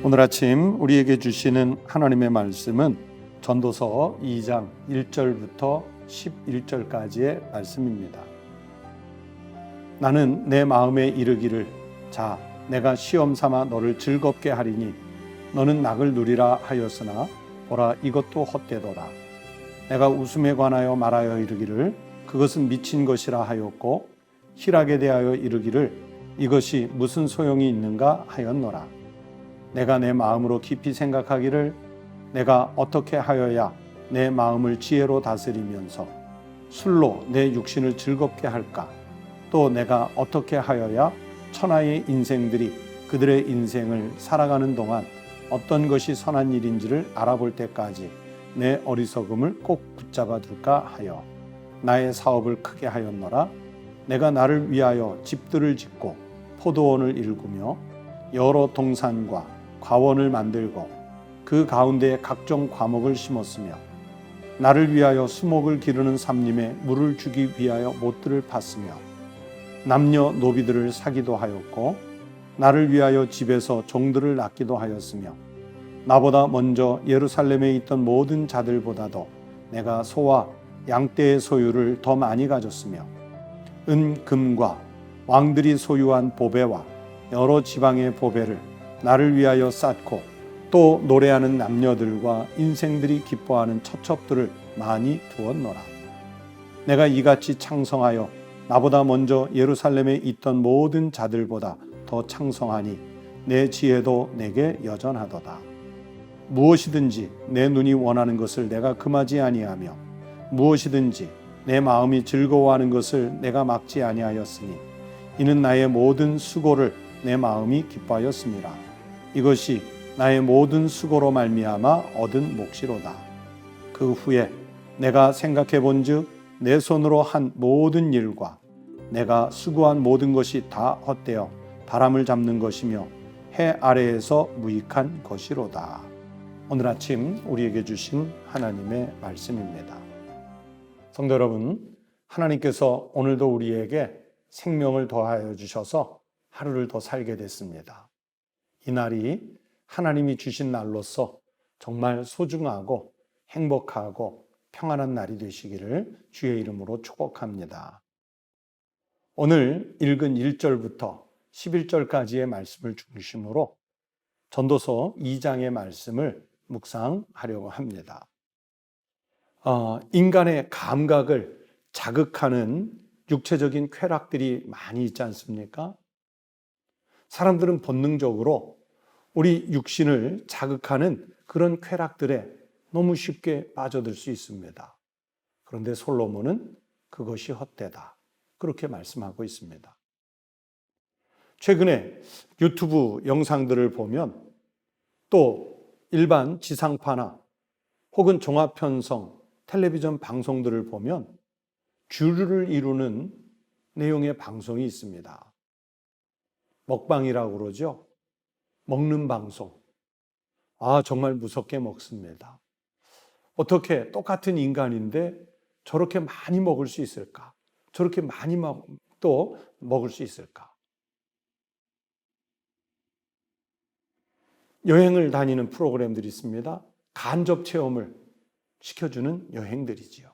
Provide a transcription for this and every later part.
오늘 아침 우리에게 주시는 하나님의 말씀은 전도서 2장 1절부터 11절까지의 말씀입니다. 나는 내 마음에 이르기를 자 내가 시험 삼아 너를 즐겁게 하리니 너는 낙을 누리라 하였으나 보라 이것도 헛되도다. 내가 웃음에 관하여 말하여 이르기를 그것은 미친 것이라 하였고 희락에 대하여 이르기를 이것이 무슨 소용이 있는가 하였노라. 내가 내 마음으로 깊이 생각하기를 내가 어떻게 하여야 내 마음을 지혜로 다스리면서 술로 내 육신을 즐겁게 할까? 또 내가 어떻게 하여야 천하의 인생들이 그들의 인생을 살아가는 동안 어떤 것이 선한 일인지를 알아볼 때까지 내 어리석음을 꼭 붙잡아 둘까 하여 나의 사업을 크게 하였노라. 내가 나를 위하여 집들을 짓고 포도원을 일구며 여러 동산과 과원을 만들고 그 가운데에 각종 과목을 심었으며 나를 위하여 수목을 기르는 삼림에 물을 주기 위하여 못들을 팠으며 남녀 노비들을 사기도 하였고 나를 위하여 집에서 종들을 낳기도 하였으며 나보다 먼저 예루살렘에 있던 모든 자들보다도 내가 소와 양떼의 소유를 더 많이 가졌으며 금과 왕들이 소유한 보배와 여러 지방의 보배를 나를 위하여 쌓고 또 노래하는 남녀들과 인생들이 기뻐하는 처첩들을 많이 두었노라. 내가 이같이 창성하여 나보다 먼저 예루살렘에 있던 모든 자들보다 더 창성하니 내 지혜도 내게 여전하도다. 무엇이든지 내 눈이 원하는 것을 내가 금하지 아니하며 무엇이든지 내 마음이 즐거워하는 것을 내가 막지 아니하였으니 이는 나의 모든 수고를 내 마음이 기뻐하였습니다. 이것이 나의 모든 수고로 말미암아 얻은 몫이로다. 그 후에 내가 생각해 본즉 내 손으로 한 모든 일과 내가 수고한 모든 것이 다 헛되어 바람을 잡는 것이며 해 아래에서 무익한 것이로다. 오늘 아침 우리에게 주신 하나님의 말씀입니다. 성도 여러분, 하나님께서 오늘도 우리에게 생명을 더하여 주셔서 하루를 더 살게 됐습니다. 이 날이 하나님이 주신 날로서 정말 소중하고 행복하고 평안한 날이 되시기를 주의 이름으로 축복합니다. 오늘 읽은 1절부터 11절까지의 말씀을 중심으로 전도서 2장의 말씀을 묵상하려고 합니다. 인간의 감각을 자극하는 육체적인 쾌락들이 많이 있지 않습니까? 사람들은 본능적으로 우리 육신을 자극하는 그런 쾌락들에 너무 쉽게 빠져들 수 있습니다. 그런데 솔로몬은 그것이 헛되다. 그렇게 말씀하고 있습니다. 최근에 유튜브 영상들을 보면 또 일반 지상파나 혹은 종합편성 텔레비전 방송들을 보면 주류를 이루는 내용의 방송이 있습니다. 먹방이라고 그러죠. 먹는 방송. 정말 무섭게 먹습니다. 어떻게 똑같은 인간인데 저렇게 많이 먹을 수 있을까? 저렇게 많이 또 먹을 수 있을까? 여행을 다니는 프로그램들이 있습니다. 간접 체험을 시켜주는 여행들이지요.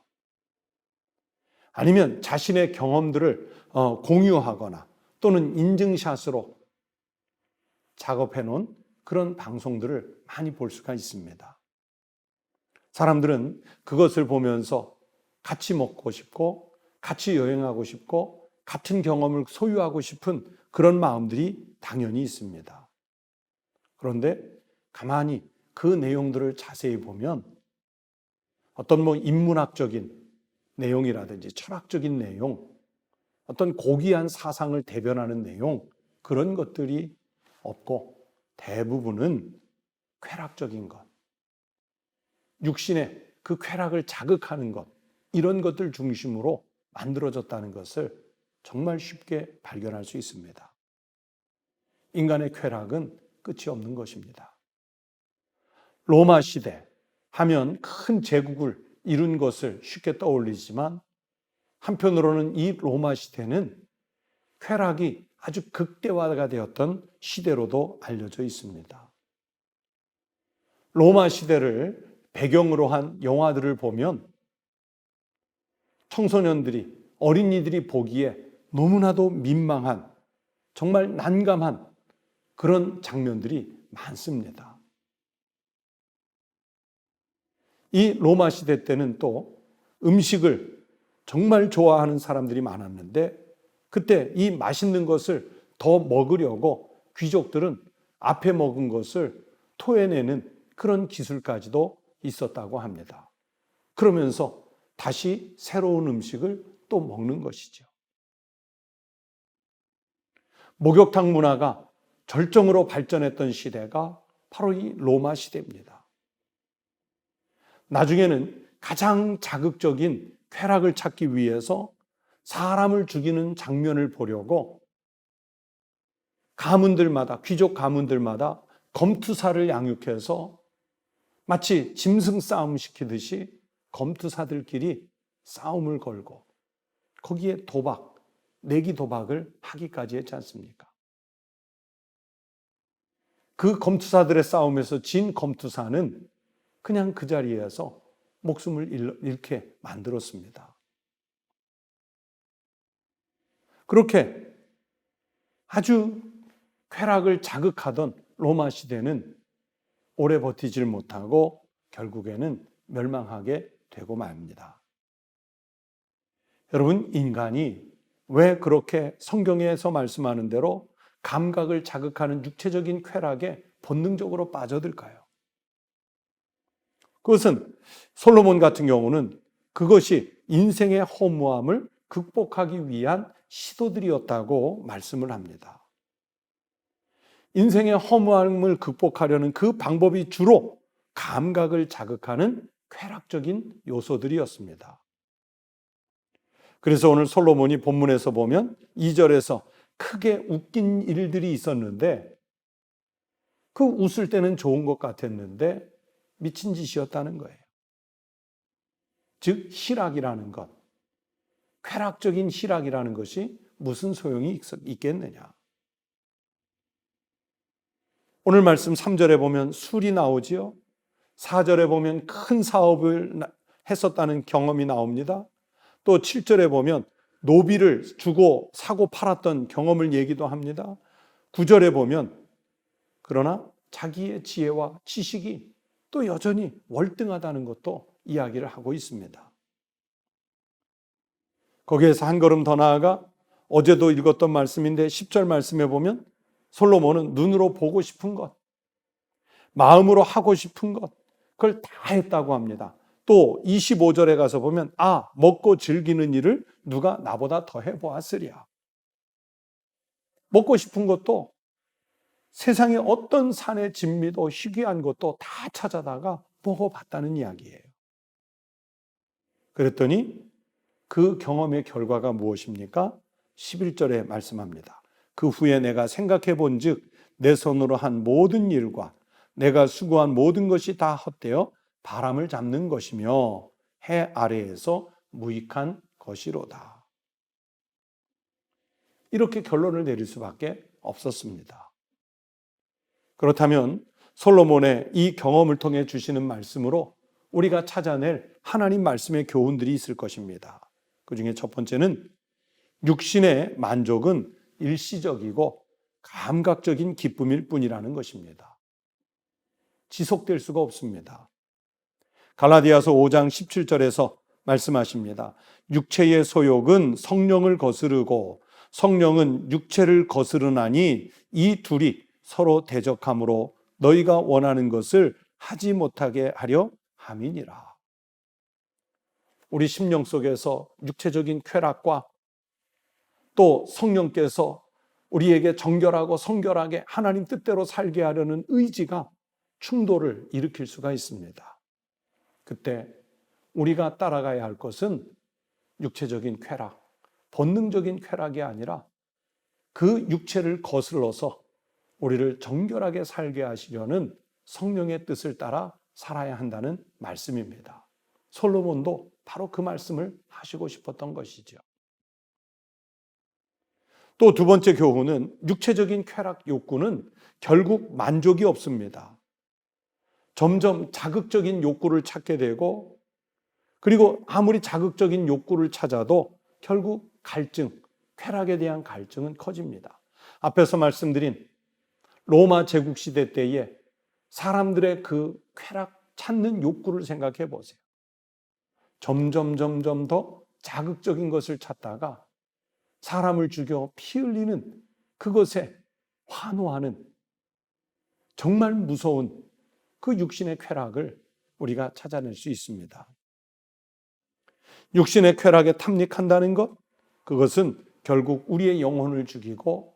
아니면 자신의 경험들을 공유하거나 또는 인증샷으로 작업해 놓은 그런 방송들을 많이 볼 수가 있습니다. 사람들은 그것을 보면서 같이 먹고 싶고 같이 여행하고 싶고 같은 경험을 소유하고 싶은 그런 마음들이 당연히 있습니다. 그런데 가만히 그 내용들을 자세히 보면 어떤 인문학적인 내용이라든지 철학적인 내용, 어떤 고귀한 사상을 대변하는 내용, 그런 것들이 없고 대부분은 쾌락적인 것, 육신의 그 쾌락을 자극하는 것, 이런 것들 중심으로 만들어졌다는 것을 정말 쉽게 발견할 수 있습니다. 인간의 쾌락은 끝이 없는 것입니다. 로마 시대 하면 큰 제국을 이룬 것을 쉽게 떠올리지만 한편으로는 이 로마 시대는 쾌락이 아주 극대화가 되었던 시대로도 알려져 있습니다. 로마 시대를 배경으로 한 영화들을 보면 청소년들이, 어린이들이 보기에 너무나도 민망한, 정말 난감한 그런 장면들이 많습니다. 이 로마 시대 때는 또 음식을 정말 좋아하는 사람들이 많았는데, 그때 이 맛있는 것을 더 먹으려고 귀족들은 앞에 먹은 것을 토해내는 그런 기술까지도 있었다고 합니다. 그러면서 다시 새로운 음식을 또 먹는 것이죠. 목욕탕 문화가 절정으로 발전했던 시대가 바로 이 로마 시대입니다. 나중에는 가장 자극적인 쾌락을 찾기 위해서 사람을 죽이는 장면을 보려고 가문들마다, 귀족 가문들마다 검투사를 양육해서 마치 짐승 싸움 시키듯이 검투사들끼리 싸움을 걸고 거기에 도박, 내기 도박을 하기까지 했지 않습니까? 그 검투사들의 싸움에서 진 검투사는 그냥 그 자리에서 목숨을 잃게 만들었습니다. 그렇게 아주 쾌락을 자극하던 로마 시대는 오래 버티질 못하고 결국에는 멸망하게 되고 맙니다. 여러분, 인간이 왜 그렇게 성경에서 말씀하는 대로 감각을 자극하는 육체적인 쾌락에 본능적으로 빠져들까요? 그것은 솔로몬 같은 경우는 그것이 인생의 허무함을 극복하기 위한 시도들이었다고 말씀을 합니다. 인생의 허무함을 극복하려는 그 방법이 주로 감각을 자극하는 쾌락적인 요소들이었습니다. 그래서 오늘 솔로몬이 본문에서 보면 2절에서 크게 웃긴 일들이 있었는데 그 웃을 때는 좋은 것 같았는데 미친 짓이었다는 거예요. 즉 희락이라는 것, 쾌락적인 희락이라는 것이 무슨 소용이 있겠느냐. 오늘 말씀 3절에 보면 술이 나오지요. 4절에 보면 큰 사업을 했었다는 경험이 나옵니다. 또 7절에 보면 노비를 주고 사고 팔았던 경험을 얘기도 합니다. 9절에 보면 그러나 자기의 지혜와 지식이 또 여전히 월등하다는 것도 이야기를 하고 있습니다. 거기에서 한 걸음 더 나아가 어제도 읽었던 말씀인데 10절 말씀에 보면 솔로몬은 눈으로 보고 싶은 것, 마음으로 하고 싶은 것, 그걸 다 했다고 합니다. 또 25절에 가서 보면 먹고 즐기는 일을 누가 나보다 더 해보았으랴. 먹고 싶은 것도 세상에 어떤 산의 진미도 희귀한 것도 다 찾아다가 먹어봤다는 이야기예요. 그랬더니 그 경험의 결과가 무엇입니까? 11절에 말씀합니다. 그 후에 내가 생각해 본즉 내 손으로 한 모든 일과 내가 수고한 모든 것이 다 헛되어 바람을 잡는 것이며 해 아래에서 무익한 것이로다. 이렇게 결론을 내릴 수밖에 없었습니다. 그렇다면 솔로몬의 이 경험을 통해 주시는 말씀으로 우리가 찾아낼 하나님 말씀의 교훈들이 있을 것입니다. 그 중에 첫 번째는 육신의 만족은 일시적이고 감각적인 기쁨일 뿐이라는 것입니다. 지속될 수가 없습니다. 갈라디아서 5장 17절에서 말씀하십니다. 육체의 소욕은 성령을 거스르고 성령은 육체를 거스르나니 이 둘이 서로 대적함으로 너희가 원하는 것을 하지 못하게 하려 함이니라. 우리 심령 속에서 육체적인 쾌락과 또 성령께서 우리에게 정결하고 성결하게 하나님 뜻대로 살게 하려는 의지가 충돌을 일으킬 수가 있습니다. 그때 우리가 따라가야 할 것은 육체적인 쾌락, 본능적인 쾌락이 아니라 그 육체를 거슬러서 우리를 정결하게 살게 하시려는 성령의 뜻을 따라 살아야 한다는 말씀입니다. 솔로몬도 바로 그 말씀을 하시고 싶었던 것이죠. 또 두 번째 교훈은 육체적인 쾌락 욕구는 결국 만족이 없습니다. 점점 자극적인 욕구를 찾게 되고, 그리고 아무리 자극적인 욕구를 찾아도 결국 갈증, 쾌락에 대한 갈증은 커집니다. 앞에서 말씀드린 로마 제국 시대 때에 사람들의 그 쾌락 찾는 욕구를 생각해 보세요. 점점 더 자극적인 것을 찾다가 사람을 죽여 피 흘리는 그것에 환호하는 정말 무서운 그 육신의 쾌락을 우리가 찾아낼 수 있습니다. 육신의 쾌락에 탐닉한다는 것, 그것은 결국 우리의 영혼을 죽이고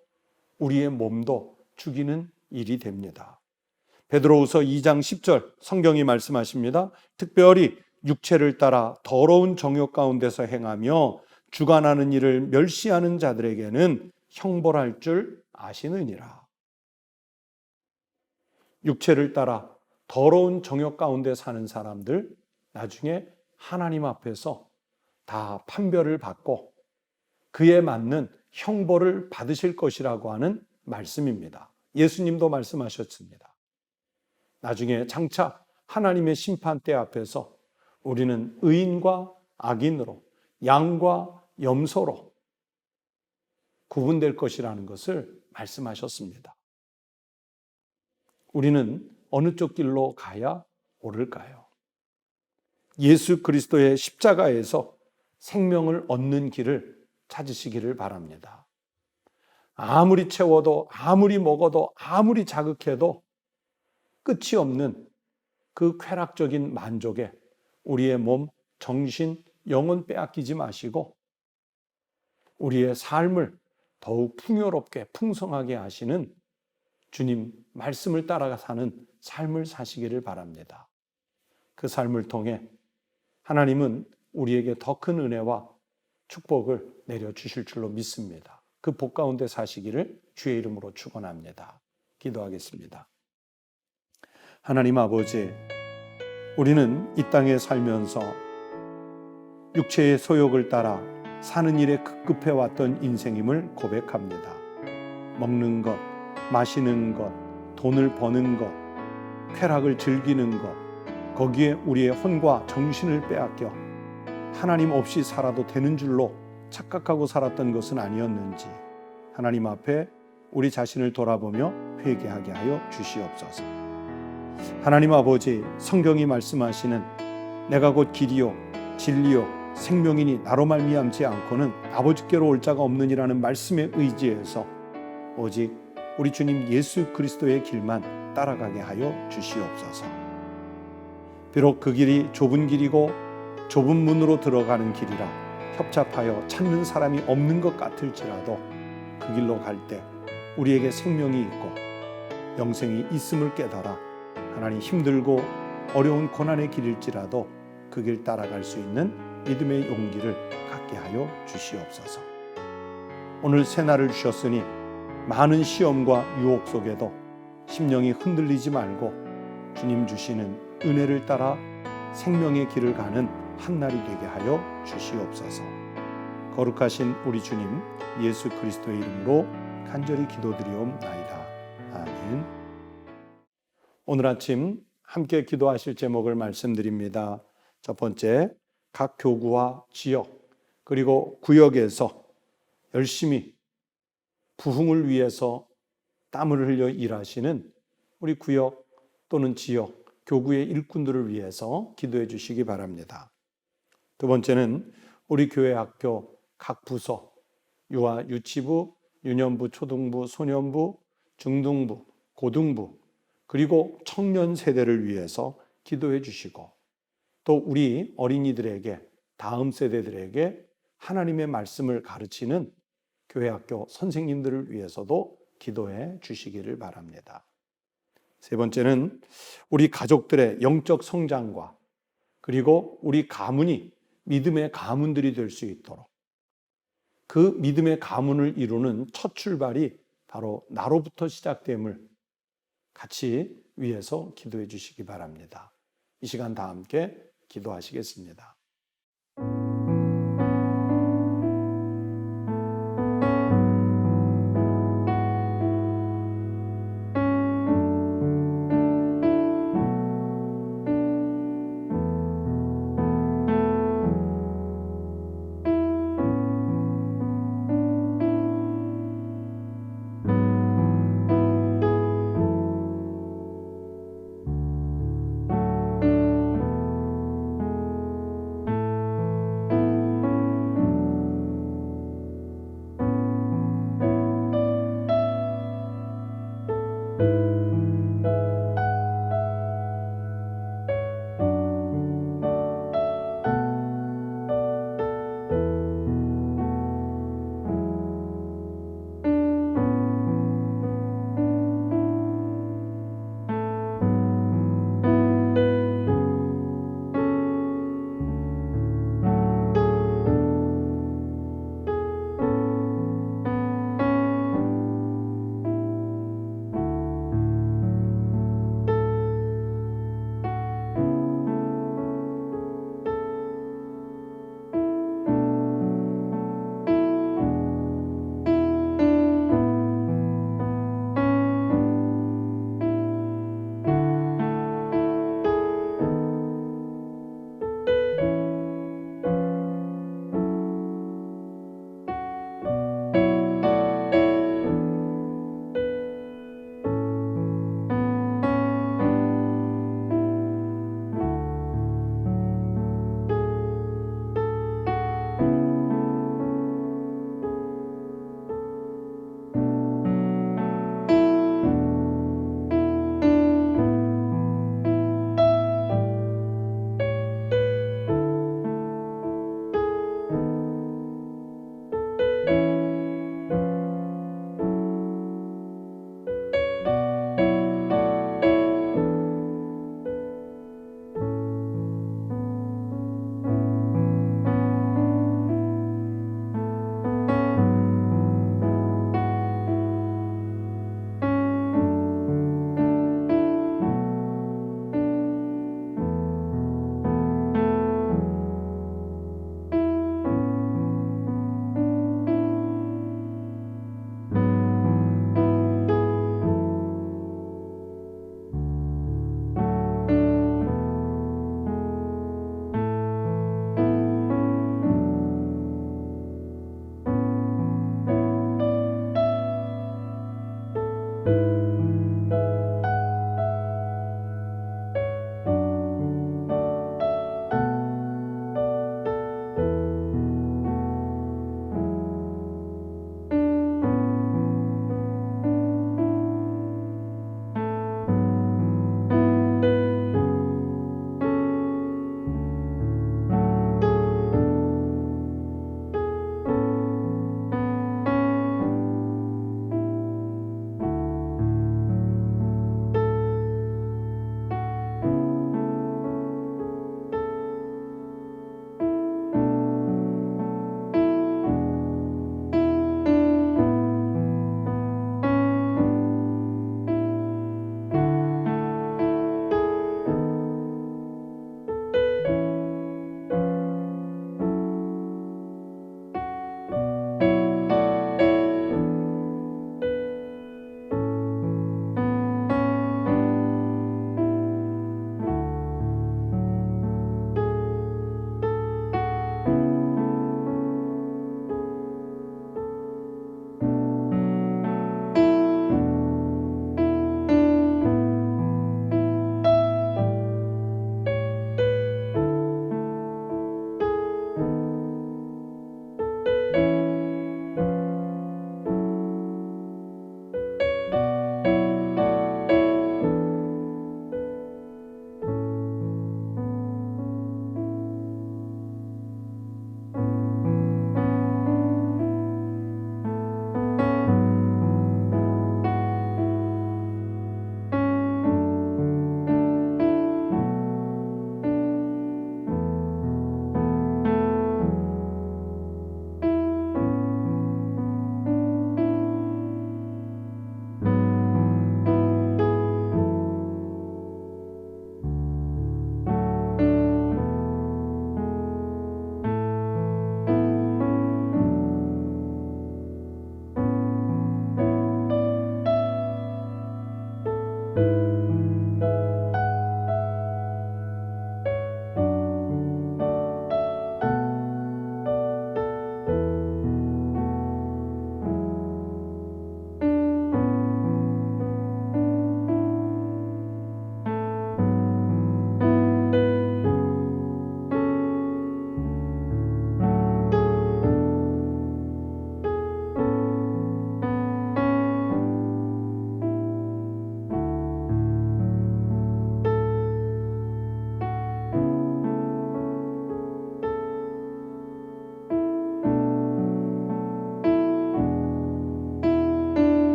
우리의 몸도 죽이는 일이 됩니다. 베드로후서 2장 10절 성경이 말씀하십니다. 특별히 육체를 따라 더러운 정욕 가운데서 행하며 주관하는 일을 멸시하는 자들에게는 형벌할 줄 아시느니라. 육체를 따라 더러운 정욕 가운데 사는 사람들, 나중에 하나님 앞에서 다 판별을 받고 그에 맞는 형벌을 받으실 것이라고 하는 말씀입니다. 예수님도 말씀하셨습니다. 나중에 장차 하나님의 심판대 앞에서 우리는 의인과 악인으로, 양과 염소로 구분될 것이라는 것을 말씀하셨습니다. 우리는 어느 쪽 길로 가야 옳을까요? 예수 그리스도의 십자가에서 생명을 얻는 길을 찾으시기를 바랍니다. 아무리 채워도, 아무리 먹어도, 아무리 자극해도 끝이 없는 그 쾌락적인 만족에 우리의 몸, 정신, 영혼 빼앗기지 마시고 우리의 삶을 더욱 풍요롭게 풍성하게 하시는 주님 말씀을 따라가 사는 삶을 사시기를 바랍니다. 그 삶을 통해 하나님은 우리에게 더 큰 은혜와 축복을 내려주실 줄로 믿습니다. 그 복 가운데 사시기를 주의 이름으로 축원합니다. 기도하겠습니다. 하나님 아버지, 우리는 이 땅에 살면서 육체의 소욕을 따라 사는 일에 급급해왔던 인생임을 고백합니다. 먹는 것, 마시는 것, 돈을 버는 것, 쾌락을 즐기는 것, 거기에 우리의 혼과 정신을 빼앗겨 하나님 없이 살아도 되는 줄로 착각하고 살았던 것은 아니었는지 하나님 앞에 우리 자신을 돌아보며 회개하게 하여 주시옵소서. 하나님 아버지, 성경이 말씀하시는 내가 곧 길이요 진리요 생명이니 나로 말미암지 않고는 아버지께로 올 자가 없느니라는 말씀에 의지해서 오직 우리 주님 예수 그리스도의 길만 따라가게 하여 주시옵소서. 비록 그 길이 좁은 길이고 좁은 문으로 들어가는 길이라 협잡하여 찾는 사람이 없는 것 같을지라도 그 길로 갈 때 우리에게 생명이 있고 영생이 있음을 깨달아 하나님 힘들고 어려운 고난의 길일지라도 그 길 따라갈 수 있는 믿음의 용기를 갖게 하여 주시옵소서. 오늘 새날을 주셨으니 많은 시험과 유혹 속에도 심령이 흔들리지 말고 주님 주시는 은혜를 따라 생명의 길을 가는 한날이 되게 하여 주시옵소서. 거룩하신 우리 주님 예수 그리스도의 이름으로 간절히 기도드리옵나이다. 아멘. 오늘 아침 함께 기도하실 제목을 말씀드립니다. 첫 번째, 각 교구와 지역 그리고 구역에서 열심히 부흥을 위해서 땀을 흘려 일하시는 우리 구역 또는 지역, 교구의 일꾼들을 위해서 기도해 주시기 바랍니다. 두 번째는 우리 교회 학교 각 부서, 유아, 유치부, 유년부, 초등부, 소년부, 중등부, 고등부 그리고 청년 세대를 위해서 기도해 주시고 또 우리 어린이들에게 다음 세대들에게 하나님의 말씀을 가르치는 교회 학교 선생님들을 위해서도 기도해 주시기를 바랍니다. 세 번째는 우리 가족들의 영적 성장과 그리고 우리 가문이 믿음의 가문들이 될 수 있도록 그 믿음의 가문을 이루는 첫 출발이 바로 나로부터 시작됨을 같이 위해서 기도해 주시기 바랍니다. 이 시간 다 함께 기도하시겠습니다. 아멘.